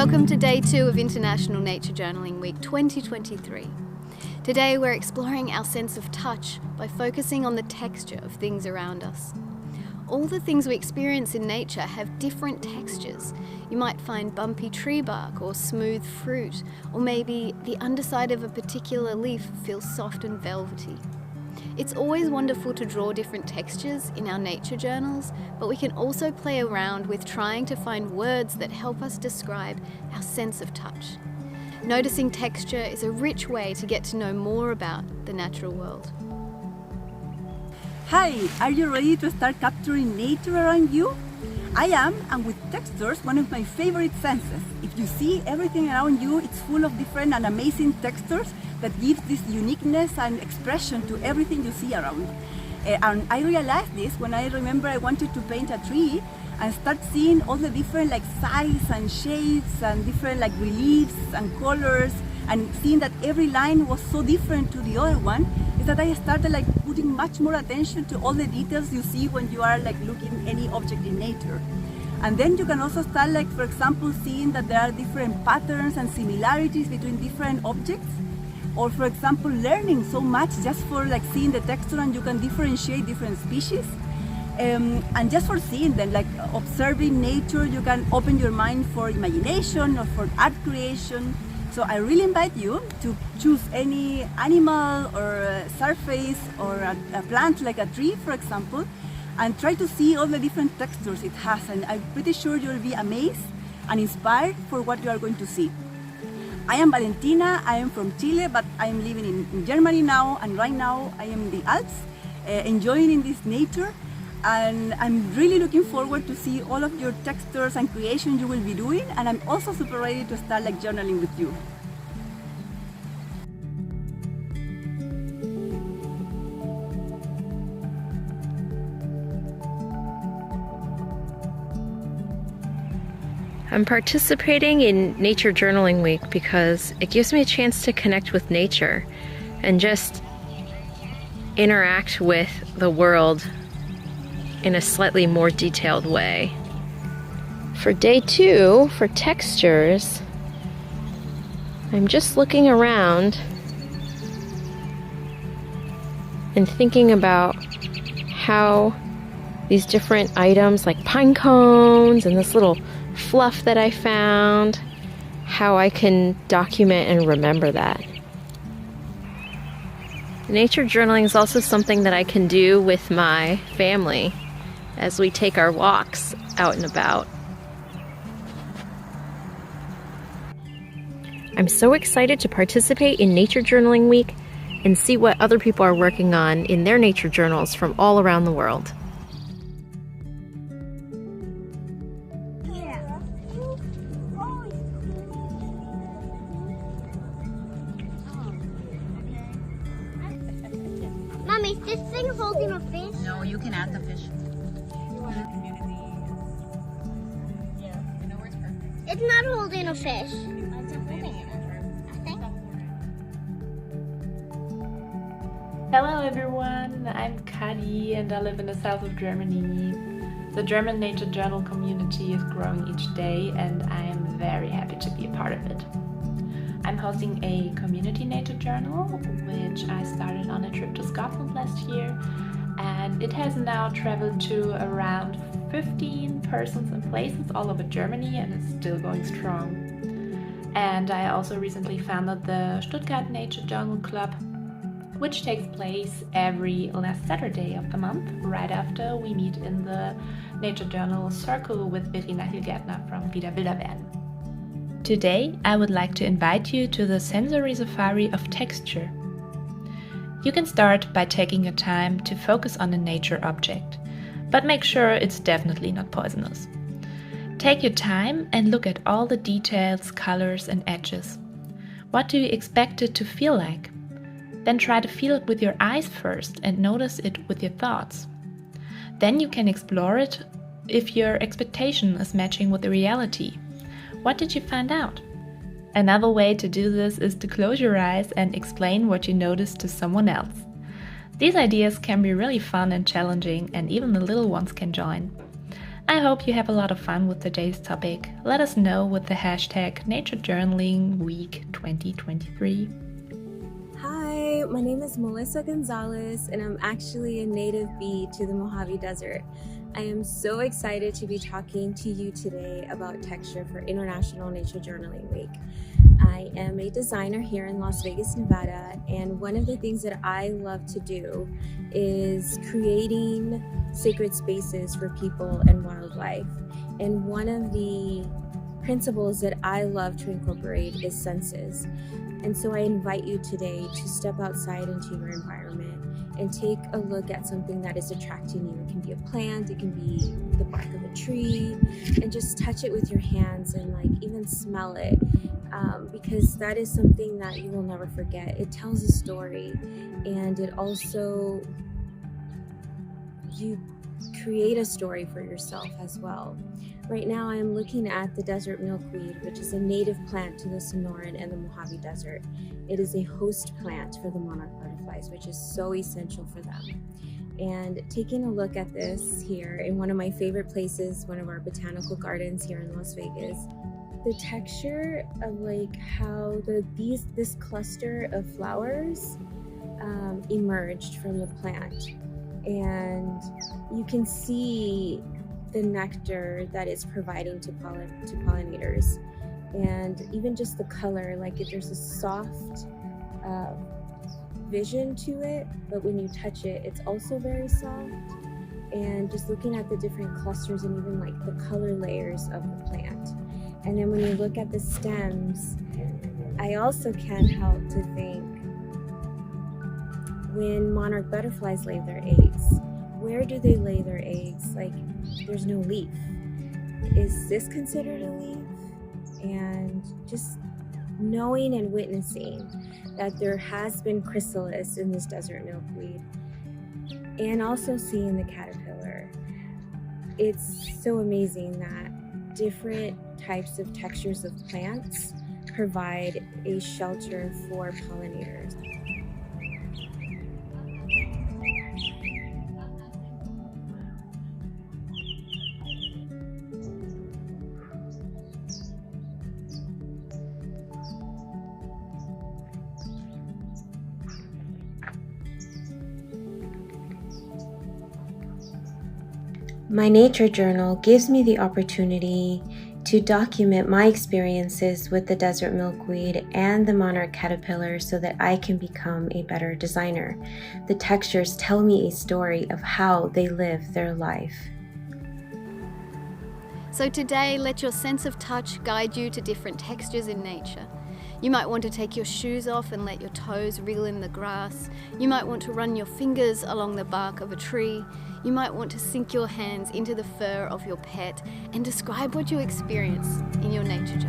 Welcome to day 2 of International Nature Journaling Week 2023. Today we're exploring our sense of touch by focusing on the texture of things around us. All the things we experience in nature have different textures. You might find bumpy tree bark or smooth fruit, or maybe the underside of a particular leaf feels soft and velvety. It's always wonderful to draw different textures in our nature journals, but we can also play around with trying to find words that help us describe our sense of touch. Noticing texture is a rich way to get to know more about the natural world. Hi, are you ready to start capturing nature around you? I am, and with textures, one of my favorite senses. If you see everything around you, it's full of different and amazing textures that gives this uniqueness and expression to everything you see around. And I realized this when I remember I wanted to paint a tree and start seeing all the different size and shapes and different reliefs and colors, and seeing that every line was so different to the other one, is that I started putting much more attention to all the details you see when you are looking any object in nature. And then you can also start for example, seeing that there are different patterns and similarities between different objects. Or for example, learning so much just for seeing the texture, and you can differentiate different species. And just for seeing them, observing nature, you can open your mind for imagination or for art creation. So I really invite you to choose any animal or surface or a plant like a tree, for example, and try to see all the different textures it has. And I'm pretty sure you'll be amazed and inspired for what you are going to see. I am Valentina, I am from Chile, but I am living in Germany now, and right now I am in the Alps, enjoying in this nature, and I'm really looking forward to see all of your textures and creation you will be doing, and I'm also super ready to start journaling with you. I'm participating in Nature Journaling Week because it gives me a chance to connect with nature and just interact with the world in a slightly more detailed way. For day 2, for textures, I'm just looking around and thinking about how these different items like pine cones and this little fluff that I found, how I can document and remember that. Nature journaling is also something that I can do with my family as we take our walks out and about. I'm so excited to participate in Nature Journaling Week and see what other people are working on in their nature journals from all around the world. Mommy, is this thing holding a fish? No, you can add the fish. It's not holding a fish. Hello everyone, I'm Kadi and I live in the south of Germany. The German Nature Journal community is growing each day and I am very happy to be a part of it. I'm hosting a community nature journal, which I started on a trip to Scotland last year, and it has now traveled to around 15 persons and places all over Germany and is still going strong. And I also recently founded the Stuttgart Nature Journal Club, which takes place every last Saturday of the month, right after we meet in the Nature Journal Circle with Verena Hilgertner from Wieder Wilder Werden. Today, I would like to invite you to the sensory safari of texture. You can start by taking your time to focus on a nature object, but make sure it's definitely not poisonous. Take your time and look at all the details, colors and edges. What do you expect it to feel like? Then try to feel it with your eyes first and notice it with your thoughts. Then you can explore it if your expectation is matching with the reality. What did you find out? Another way to do this is to close your eyes and explain what you noticed to someone else. These ideas can be really fun and challenging, and even the little ones can join. I hope you have a lot of fun with today's topic. Let us know with the hashtag Nature Journaling Week 2023. Hi, my name is Melissa Gonzalez, and I'm actually a native bee to the Mojave Desert. I am so excited to be talking to you today about texture for International Nature Journaling Week. I am a designer here in Las Vegas, Nevada, and one of the things that I love to do is creating sacred spaces for people and wildlife. And one of the principles that I love to incorporate is senses. And so I invite you today to step outside into your environment and take a look at something that is attracting you. It can be a plant, it can be the bark of a tree, and just touch it with your hands and even smell it. Because that is something that you will never forget. It tells a story, and it also, you create a story for yourself as well. Right now I am looking at the desert milkweed, which is a native plant to the Sonoran and the Mojave Desert. It is a host plant for the monarch butterflies, which is so essential for them. And taking a look at this here in one of my favorite places, one of our botanical gardens here in Las Vegas, the texture of how this cluster of flowers emerged from the plant, and you can see the nectar that it's providing to pollinators, and even just the color, there's a soft vision to it, but when you touch it, it's also very soft. And just looking at the different clusters and even the color layers of the plant. And then when you look at the stems, I also can't help to think, when monarch butterflies lay their eggs, where do they lay their eggs? There's no leaf. Is this considered a leaf? And just knowing and witnessing that there has been chrysalis in this desert milkweed, and also seeing the caterpillar. It's so amazing that different types of textures of plants provide a shelter for pollinators. My nature journal gives me the opportunity to document my experiences with the desert milkweed and the monarch caterpillar so that I can become a better designer. The textures tell me a story of how they live their life. So today, let your sense of touch guide you to different textures in nature. You might want to take your shoes off and let your toes wriggle in the grass. You might want to run your fingers along the bark of a tree. You might want to sink your hands into the fur of your pet and describe what you experience in your nature journal.